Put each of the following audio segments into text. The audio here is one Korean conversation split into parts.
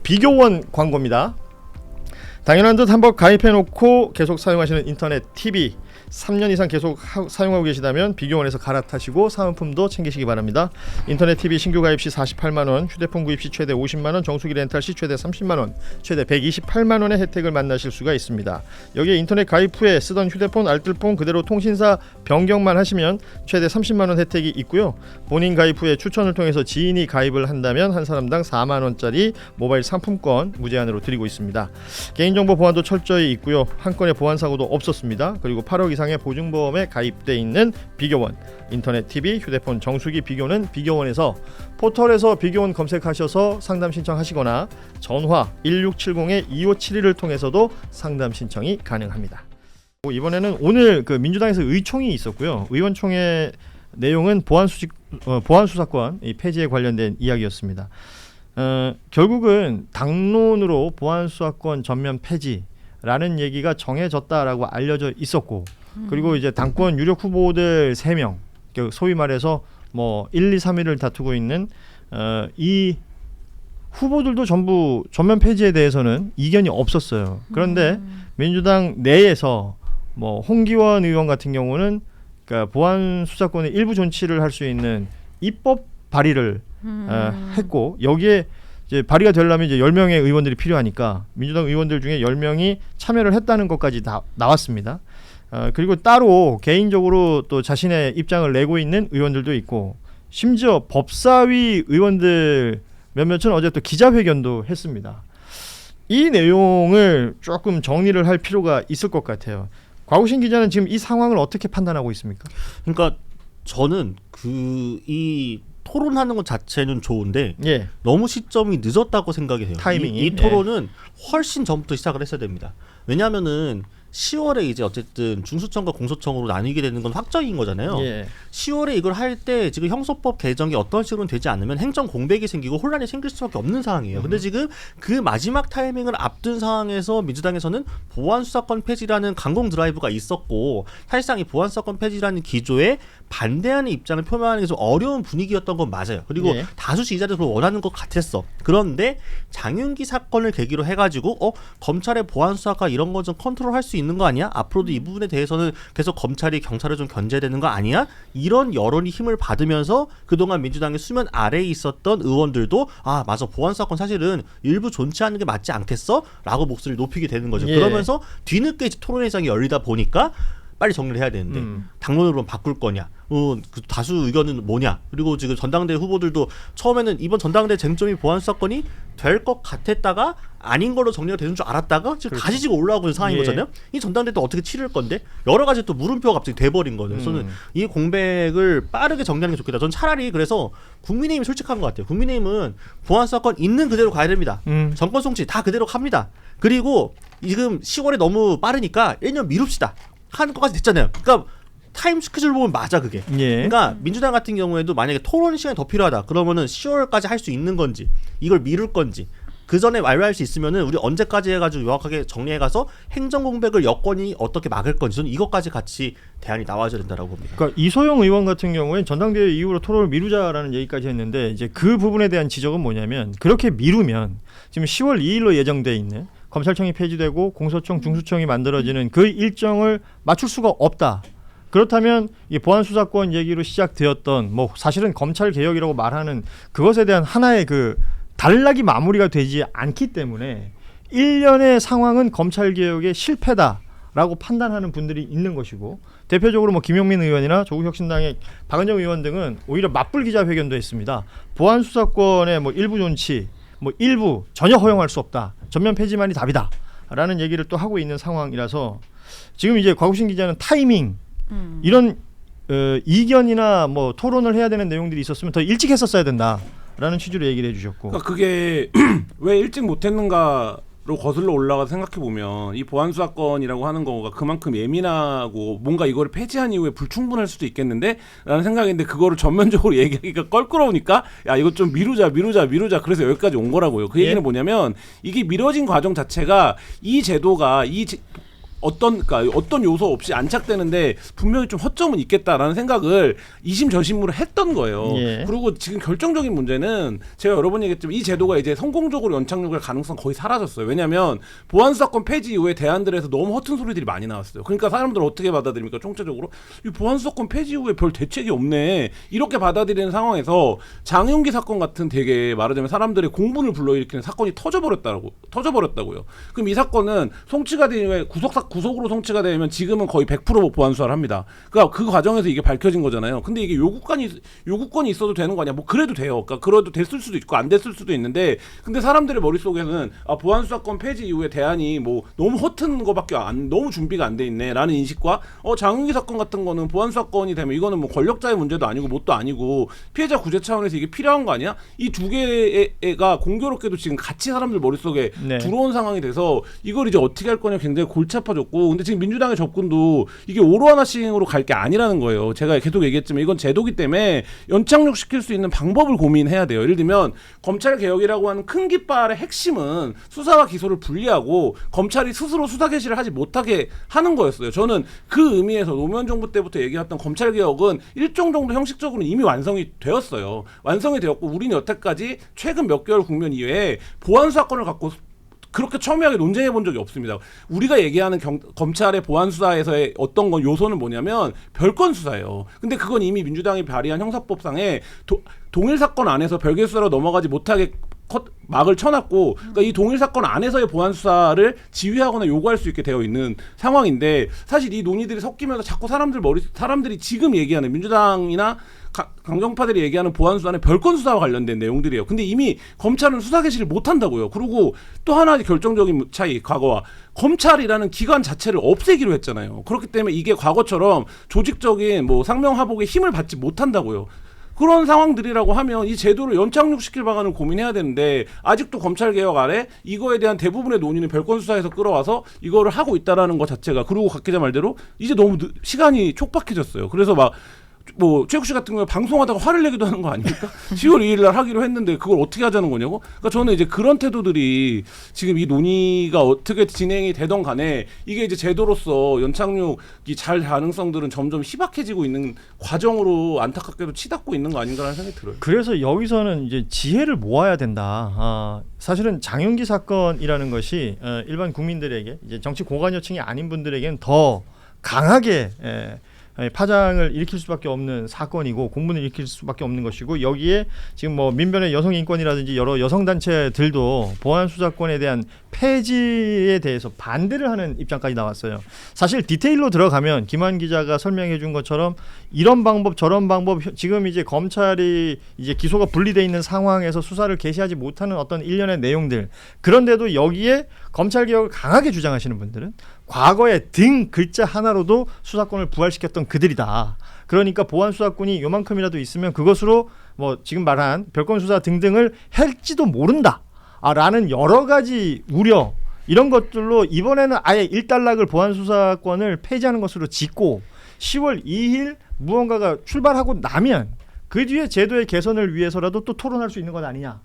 비교원 광고입니다. 당연한 듯 한번 가입해놓고 계속 사용하시는 인터넷 TV 3년 이상 계속 사용하고 계시다면 비교원에서 갈아타시고 사은품도 챙기시기 바랍니다. 인터넷 TV 신규 가입 시 48만원, 휴대폰 구입 시 최대 50만원, 정수기 렌탈 시 최대 30만원, 최대 128만원의 혜택을 만나실 수가 있습니다. 여기에 인터넷 가입 후에 쓰던 휴대폰, 알뜰폰 그대로 통신사 변경만 하시면 최대 30만원 혜택이 있고요. 본인 가입 후에 추천을 통해서 지인이 가입을 한다면 한 사람당 4만원짜리 모바일 상품권 무제한으로 드리고 있습니다. 개인정보 보안도 철저히 있고요. 한 건의 보안 사고도 없었습니다. 그리고 8억 이상의 보증보험에 가입돼 있는 비교원, 인터넷 TV, 휴대폰 정수기 비교는 비교원에서 포털에서 비교원 검색하셔서 상담 신청하시거나 전화 1670-2571을 통해서도 상담 신청이 가능합니다. 이번에는 오늘 그 민주당에서 의총이 있었고요. 의원총회 내용은 보안수사권 폐지에 관련된 이야기였습니다. 결국은 당론으로 보안수사권 전면 폐지라는 얘기가 정해졌다라고 알려져 있었고, 그리고 이제 당권 유력 후보들 3명, 소위 말해서 뭐 1, 2, 3위를 다투고 있는 이 후보들도 전부 전면 폐지에 대해서는 이견이 없었어요. 그런데 민주당 내에서 뭐 홍기원 의원 같은 경우는 그러니까 보안 수사권의 일부 존치를 할 수 있는 입법 발의를 했고, 여기에 이제 발의가 되려면 이제 10명의 의원들이 필요하니까 민주당 의원들 중에 10명이 참여를 했다는 것까지 다 나왔습니다. 그리고 따로 개인적으로 또 자신의 입장을 내고 있는 의원들도 있고, 심지어 법사위 의원들 몇몇은 어제 또 기자회견도 했습니다. 이 내용을 조금 정리를 할 필요가 있을 것 같아요. 곽우신 기자는 지금 이 상황을 어떻게 판단하고 있습니까? 그러니까 저는 이 토론하는 것 자체는 좋은데 예. 너무 시점이 늦었다고 생각이 돼요. 타이밍이. 이 토론은 훨씬 전부터 시작을 했어야 됩니다. 왜냐하면은 10월에 이제 어쨌든 중수청과 공소청으로 나뉘게 되는 건 확정인 거잖아요. 예. 10월에 이걸 할 때 지금 형소법 개정이 어떤 식으로 되지 않으면 행정 공백이 생기고 혼란이 생길 수밖에 없는 상황이에요. 근데 지금 그 마지막 타이밍을 앞둔 상황에서 민주당에서는 보안수사권 폐지라는 강공 드라이브가 있었고, 사실상 이 보안수사권 폐지라는 기조에 반대하는 입장을 표명하는 게 좀 어려운 분위기였던 건 맞아요. 그리고 예. 다수 지지자들이 그걸 원하는 것 같았어. 그런데 장윤기 사건을 계기로 해가지고 검찰의 보안수사가 이런 거 좀 컨트롤할 수 있는 거 아니야? 앞으로도 이 부분에 대해서는 계속 검찰이 경찰을 좀 견제해야 되는 거 아니야? 이런 여론이 힘을 받으면서 그동안 민주당의 수면 아래에 있었던 의원들도 아 맞아, 보안수사권 사실은 일부 존치하는 게 맞지 않겠어? 라고 목소리를 높이게 되는 거죠. 예. 그러면서 뒤늦게 이제 토론회장이 열리다 보니까 빨리 정리를 해야 되는데 당론으로 바꿀 거냐, 그 다수 의견은 뭐냐, 그리고 지금 전당대 후보들도 처음에는 이번 전당대 쟁점이 보안수사권이 될 것 같았다가 아닌 걸로 정리가 되는 줄 알았다가 지금 그렇죠. 다시 지금 올라오고 있는 상황인 예. 거잖아요. 이 전당대 또 어떻게 치를 건데 여러 가지 또 물음표가 갑자기 돼버린 거죠. 저는 이 공백을 빠르게 정리하는 게 좋겠다. 전 차라리 그래서 국민의힘이 솔직한 것 같아요. 국민의힘은 보안수사권 있는 그대로 가야 됩니다. 정권 송치 다 그대로 갑니다. 그리고 지금 10월에 너무 빠르니까 1년 미룹시다 하는 것까지 됐잖아요. 그러니까 타임 스케줄 보면 맞아 그게. 예. 그러니까 민주당 같은 경우에도 만약에 토론 시간이 더 필요하다 그러면은 10월까지 할 수 있는 건지 이걸 미룰 건지 그 전에 완료할 수 있으면은 우리 언제까지 해가지고 명확하게 정리해가서 행정 공백을 여건이 어떻게 막을 건지 저는 이것까지 같이 대안이 나와줘야 된다라고 봅니다. 그러니까 이소영 의원 같은 경우에 전당대회 이후로 토론을 미루자라는 얘기까지 했는데, 이제 그 부분에 대한 지적은 뭐냐면, 그렇게 미루면 지금 10월 2일로 예정돼 있는 검찰청이 폐지되고 공소청, 중수청이 만들어지는 그 일정을 맞출 수가 없다. 그렇다면 이 보안수사권 얘기로 시작되었던 뭐 사실은 검찰 개혁이라고 말하는 그것에 대한 하나의 그 단락이 마무리가 되지 않기 때문에 1년의 상황은 검찰 개혁의 실패다라고 판단하는 분들이 있는 것이고, 대표적으로 뭐 김용민 의원이나 조국혁신당의 박은정 의원 등은 오히려 맞불 기자회견도 했습니다. 보안수사권의 뭐 일부 존치, 뭐 일부 전혀 허용할 수 없다. 전면 폐지만이 답이다라는 얘기를 또 하고 있는 상황이라서 지금 이제 곽우신 기자는 타이밍 이런 이견이나 뭐 토론을 해야 되는 내용들이 있었으면 더 일찍 했었어야 된다라는 취지로 얘기를 해주셨고, 그러니까 그게 왜 일찍 못했는가로 거슬러 올라가서 생각해 보면 이 보안수사권이라고 하는 거가 그만큼 예민하고 뭔가 이거를 폐지한 이후에 불충분할 수도 있겠는데 라는 생각인데, 그거를 전면적으로 얘기하기가 껄끄러우니까 야 이거 좀 미루자 그래서 여기까지 온 거라고요. 그 얘기는 뭐냐면 이게 미뤄진 과정 자체가 이 제도가 어떤 요소 없이 안착되는데 분명히 좀 허점은 있겠다라는 생각을 이심저심으로 했던 거예요. 예. 그리고 지금 결정적인 문제는 제가 여러 번 얘기했지만 이 제도가 이제 성공적으로 연착륙할 가능성 거의 사라졌어요. 왜냐하면 보안수사권 폐지 이후에 대안들에서 너무 허튼 소리들이 많이 나왔어요. 그러니까 사람들은 어떻게 받아들입니까? 총체적으로 이 보안수사권 폐지 이후에 별 대책이 없네 이렇게 받아들이는 상황에서 장윤기 사건 같은 되게 말하자면 사람들의 공분을 불러일으키는 사건이 터져버렸다고요. 그럼 이 사건은 송치가 된 이후에 구속으로 송치가 되면 지금은 거의 100% 보안 수사를 합니다. 그러니까 그 과정에서 이게 밝혀진 거잖아요. 근데 이게 요구권이 있어도 되는 거 아니야? 뭐 그래도 돼요. 그러니까 그래도 됐을 수도 있고 안 됐을 수도 있는데, 근데 사람들의 머릿속에는 보안 수사권 폐지 이후에 대안이 뭐 너무 허튼 거밖에 너무 준비가 안 돼 있네라는 인식과 장윤기 사건 같은 거는 보안 수사권이 되면 이거는 뭐 권력자의 문제도 아니고 뭣도 아니고 피해자 구제 차원에서 이게 필요한 거 아니야? 이 두 개가 공교롭게도 지금 같이 사람들 머릿속에 네. 들어온 상황이 돼서 이걸 이제 어떻게 할 거냐 굉장히 골치 아파졌고, 근데 지금 민주당의 접근도 이게 오로하나씩으로 갈 게 아니라는 거예요. 제가 계속 얘기했지만 이건 제도기 때문에 연착륙 시킬 수 있는 방법을 고민해야 돼요. 예를 들면 검찰 개혁이라고 하는 큰 깃발의 핵심은 수사와 기소를 분리하고 검찰이 스스로 수사 개시를 하지 못하게 하는 거였어요. 저는 그 의미에서 노무현 정부 때부터 얘기했던 검찰 개혁은 일정 정도 형식적으로 이미 완성이 되었어요. 완성이 되었고 우리는 여태까지 최근 몇 개월 국면 이외에 보안 수사권을 갖고 그렇게 첨예하게 논쟁해 본 적이 없습니다. 우리가 얘기하는 검찰의 보안 수사에서의 어떤 건 요소는 뭐냐면 별건 수사예요. 근데 그건 이미 민주당이 발의한 형사법상에 동일 사건 안에서 별개 수사로 넘어가지 못하게 막을 쳐놨고, 그러니까 이 동일 사건 안에서의 보안 수사를 지휘하거나 요구할 수 있게 되어 있는 상황인데, 사실 이 논의들이 섞이면서 자꾸 사람들이 지금 얘기하는 민주당이나 강경파들이 얘기하는 보안 수사는 별건 수사와 관련된 내용들이에요. 근데 이미 검찰은 수사 개시를 못 한다고요. 그리고 또 하나의 결정적인 차이, 과거와 검찰이라는 기관 자체를 없애기로 했잖아요. 그렇기 때문에 이게 과거처럼 조직적인 뭐 상명하복의 힘을 받지 못한다고요. 그런 상황들이라고 하면 이 제도를 연착륙시킬 방안을 고민해야 되는데, 아직도 검찰개혁 아래 이거에 대한 대부분의 논의는 별건 수사에서 끌어와서 이거를 하고 있다라는 것 자체가, 그리고 각 기자 말대로 이제 너무 시간이 촉박해졌어요. 그래서 막 뭐 최욱 씨 같은 경우에 방송하다가 화를 내기도 하는 거 아닙니까? 10월 2일 날 하기로 했는데 그걸 어떻게 하자는 거냐고? 그러니까 저는 이제 그런 태도들이 지금 이 논의가 어떻게 진행이 되던 간에 이게 이제 제도로서 연착륙이 잘 가능성들은 점점 희박해지고 있는 과정으로 안타깝게도 치닫고 있는 거 아닌가라는 생각이 들어요. 그래서 여기서는 이제 지혜를 모아야 된다. 사실은 장윤기 사건이라는 것이 일반 국민들에게, 이제 정치 고관여층이 아닌 분들에게는 더 강하게 파장을 일으킬 수밖에 없는 사건이고 공분을 일으킬 수밖에 없는 것이고, 여기에 지금 뭐 민변의 여성인권이라든지 여러 여성단체들도 보안수사권에 대한 폐지에 대해서 반대를 하는 입장까지 나왔어요. 사실 디테일로 들어가면 김한 기자가 설명해 준 것처럼 이런 방법 저런 방법, 지금 이제 검찰이 이제 기소가 분리돼 있는 상황에서 수사를 개시하지 못하는 어떤 일련의 내용들, 그런데도 여기에 검찰개혁을 강하게 주장하시는 분들은 과거에 등 글자 하나로도 수사권을 부활시켰던 그들이다. 그러니까 보안 수사권이 요만큼이라도 있으면 그것으로 뭐 지금 말한 별건 수사 등등을 할지도 모른다. 라는 여러 가지 우려, 이런 것들로 이번에는 아예 일단락을 보안 수사권을 폐지하는 것으로 짓고 10월 2일 무언가가 출발하고 나면 그 뒤에 제도의 개선을 위해서라도 또 토론할 수 있는 것 아니냐.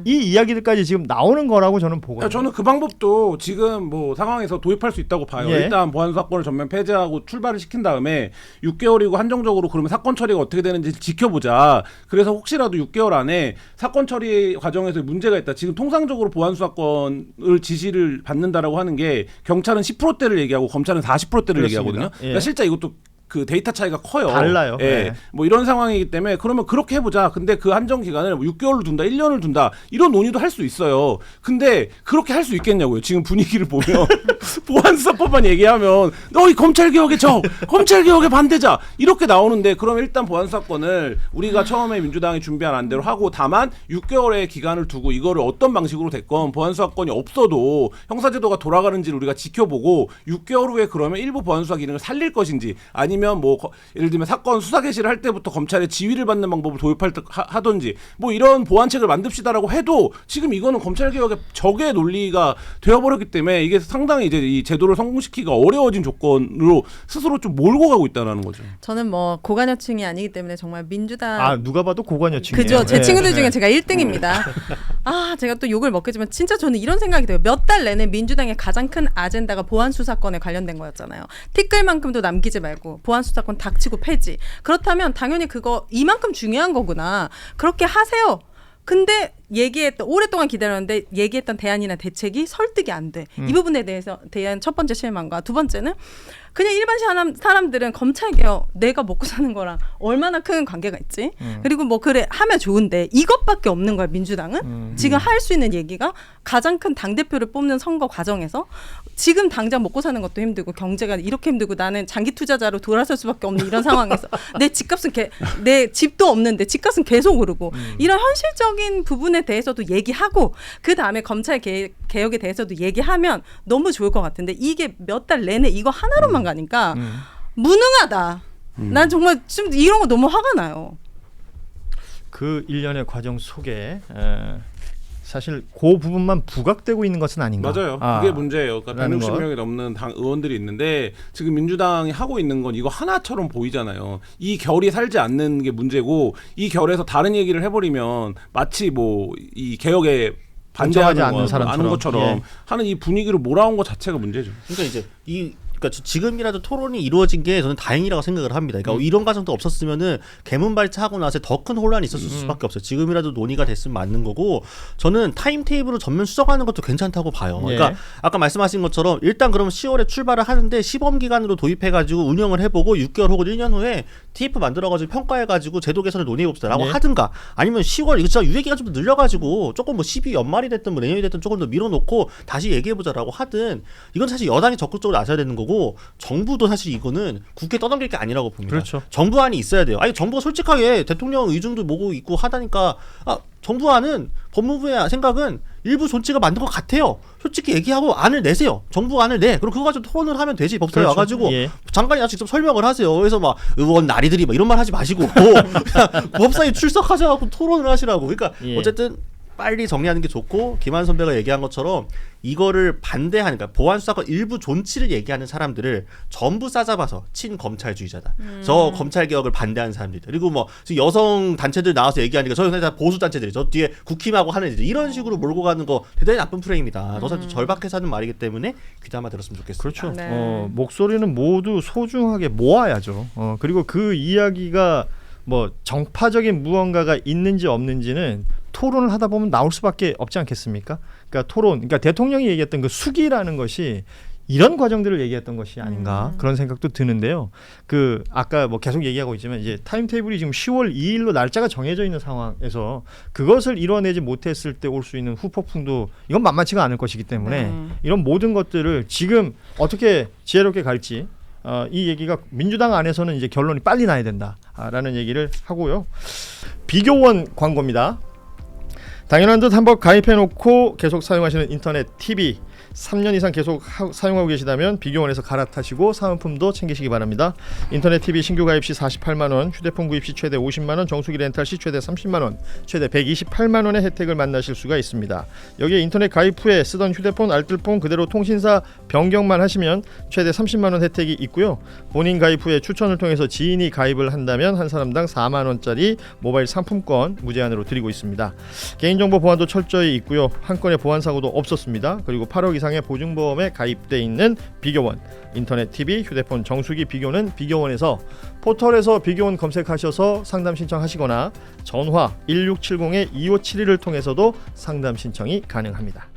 이 이야기들까지 지금 나오는 거라고 저는 보거든요. 저는 그 방법도 지금 뭐 상황에서 도입할 수 있다고 봐요. 예. 일단 보안 사건을 전면 폐지하고 출발을 시킨 다음에 6개월이고 한정적으로 그러면 사건 처리가 어떻게 되는지 지켜보자. 그래서 혹시라도 6개월 안에 사건 처리 과정에서 문제가 있다. 지금 통상적으로 보안 수사권을 지시를 받는다라고 하는 게 경찰은 10%대를 얘기하고 검찰은 40%대를 그렇습니다. 얘기하거든요. 예. 그러니까 실제 이것도 그 데이터 차이가 커요. 달라요. 예. 네. 뭐 이런 상황이기 때문에 그러면 그렇게 해보자. 근데 그 한정 기간을 뭐 6개월을 둔다, 1년을 둔다, 이런 논의도 할 수 있어요. 근데 그렇게 할 수 있겠냐고요. 지금 분위기를 보면 보안수사법만 얘기하면 너희 검찰개혁에 검찰개혁에 반대자 이렇게 나오는데, 그러면 일단 보안수사권을 우리가 처음에 민주당이 준비한 안대로 하고, 다만 6개월의 기간을 두고 이거를 어떤 방식으로 됐건 보안수사권이 없어도 형사제도가 돌아가는지를 우리가 지켜보고 6개월 후에 그러면 일부 보안수사 기능을 살릴 것인지 아니면 아니면 뭐 예를 들면 사건 수사 개시를 할 때부터 검찰의 지휘를 받는 방법을 하든지 뭐 이런 보완책을 만듭시다라고 해도 지금 이거는 검찰 개혁의 적의 논리가 되어버렸기 때문에 이게 상당히 이제 이 제도를 성공시키기가 어려워진 조건으로 스스로 좀 몰고 가고 있다는 거죠. 저는 뭐 고관여층이 아니기 때문에 정말 민주당 누가 봐도 고관여층이에요. 그죠. 제 네. 친구들 중에 제가 1등입니다. 제가 또 욕을 먹겠지만 진짜 저는 이런 생각이 들어요. 몇 달 내내 민주당의 가장 큰 아젠다가 보안 수사권에 관련된 거였잖아요. 티끌만큼도 남기지 말고 보안 수사권 닥치고 폐지. 그렇다면 당연히 그거 이만큼 중요한 거구나. 그렇게 하세요. 근데 오랫동안 기다렸는데 얘기했던 대안이나 대책이 설득이 안 돼. 이 부분에 대한 첫 번째 실망과 두 번째는 그냥 일반 사람들은 검찰개혁 내가 먹고 사는 거랑 얼마나 큰 관계가 있지? 그리고 뭐 그래 하면 좋은데 이것밖에 없는 거야 민주당은? 지금 할 수 있는 얘기가 가장 큰 당대표를 뽑는 선거 과정에서 지금 당장 먹고 사는 것도 힘들고 경제가 이렇게 힘들고 나는 장기 투자자로 돌아설 수밖에 없는 이런 상황에서 내 집값은 내 집도 없는데 집값은 계속 오르고 이런 현실적인 부분에 대해서도 얘기하고 그 다음에 검찰 개혁에 대해서도 얘기하면 너무 좋을 것 같은데 이게 몇 달 내내 이거 하나로만 가니까 무능하다. 난 정말 지금 이런 거 너무 화가 나요. 그 일련의 과정 속에 사실 그 부분만 부각되고 있는 것은 아닌가. 맞아요. 그게 문제예요. 그러니까 160명이 넘는 당 의원들이 있는데 지금 민주당이 하고 있는 건 이거 하나처럼 보이잖아요. 이 결이 살지 않는 게 문제고 이 결에서 다른 얘기를 해버리면 마치 뭐 이 개혁에 반대하지 않는 것처럼 하는 이 분위기로 몰아온 것 자체가 문제죠. 그러니까 이제 그러니까 지금이라도 토론이 이루어진 게 저는 다행이라고 생각을 합니다. 그러니까 이런 과정도 없었으면은 개문발차하고 나서 더 큰 혼란이 있었을 수밖에 없어요. 지금이라도 논의가 됐으면 맞는 거고 저는 타임테이블을 전면 수정하는 것도 괜찮다고 봐요. 그러니까 아까 말씀하신 것처럼 일단 그럼 10월에 출발을 하는데 시범 기간으로 도입해가지고 운영을 해보고 6개월 혹은 1년 후에 TF 만들어가지고 평가해가지고 제도 개선을 논의해봅시다라고 하든가 아니면 10월 이거 진짜 유예기간 좀 더 늘려가지고 조금 뭐 12 연말이 됐든 뭐 내년이 됐든 조금 더 밀어놓고 다시 얘기해보자라고 하든 이건 사실 여당이 적극적으로 나서야 되는 거고 정부도 사실 이거는 국회 떠넘길 게 아니라고 봅니다. 그렇죠. 정부안이 있어야 돼요. 아니 정부가 솔직하게 대통령 의중도 모고 있고 하다니까 정부안은 법무부의 생각은 일부 존치가 맞는 것 같아요. 솔직히 얘기하고 안을 내세요. 정부 안을 내. 그럼 그거 가지고 토론을 하면 되지. 법사위에 와가지고 장관이 나서 직접 설명을 하세요. 그래서 막 의원 나리들이 막 이런 말 하지 마시고 그냥 법사위 출석하셔갖고 토론을 하시라고. 그러니까 어쨌든 빨리 정리하는 게 좋고 김한 선배가 얘기한 것처럼 이거를 반대하는 그러니까 보안 수사권 일부 존치를 얘기하는 사람들을 전부 싸잡아서 친검찰주의자다. 저 검찰 개혁을 반대하는 사람들이다. 그리고 뭐 지금 여성 단체들 나와서 얘기하니까 저희는 다 보수 단체들이 저 뒤에 국힘하고 하는 일들 이런 식으로 몰고 가는 거 대단히 나쁜 프레임이다. 더 사실 절박해서 하는 말이기 때문에 귀담아 들었으면 좋겠습니다. 그렇죠. 네. 목소리는 모두 소중하게 모아야죠. 그리고 그 이야기가 뭐 정파적인 무언가가 있는지 없는지는 토론을 하다 보면 나올 수밖에 없지 않겠습니까? 그러니까 그러니까 대통령이 얘기했던 그 수기라는 것이 이런 과정들을 얘기했던 것이 아닌가 그런 생각도 드는데요. 그 아까 뭐 계속 얘기하고 있지만 이제 타임테이블이 지금 10월 2일로 날짜가 정해져 있는 상황에서 그것을 이뤄내지 못했을 때 올 수 있는 후폭풍도 이건 만만치가 않을 것이기 때문에 이런 모든 것들을 지금 어떻게 지혜롭게 갈지 이 얘기가 민주당 안에서는 이제 결론이 빨리 나야 된다라는 얘기를 하고요. 비교원 광고입니다. 당연한 듯 한번 가입해놓고 계속 사용하시는 인터넷 TV 3년 이상 계속 사용하고 계시다면 비교원에서 갈아타시고 사은품도 챙기시기 바랍니다. 인터넷 TV 신규 가입 시 48만 원, 휴대폰 구입 시 최대 50만 원, 정수기 렌탈 시 최대 30만 원, 최대 128만 원의 혜택을 만나실 수가 있습니다. 여기에 인터넷 가입 후에 쓰던 휴대폰, 알뜰폰 그대로 통신사 변경만 하시면 최대 30만 원 혜택이 있고요. 본인 가입 후에 추천을 통해서 지인이 가입을 한다면 한 사람당 4만 원짜리 모바일 상품권 무제한으로 드리고 있습니다. 개인정보 보안도 철저히 있고요. 한 건의 보안 사고도 없었습니다. 그리고 8억 이상의 보증보험에 가입돼 있는 비교원, 인터넷 TV, 휴대폰 정수기 비교는 비교원에서 포털에서 비교원 검색하셔서 상담 신청하시거나 전화 1670-2571을 통해서도 상담 신청이 가능합니다.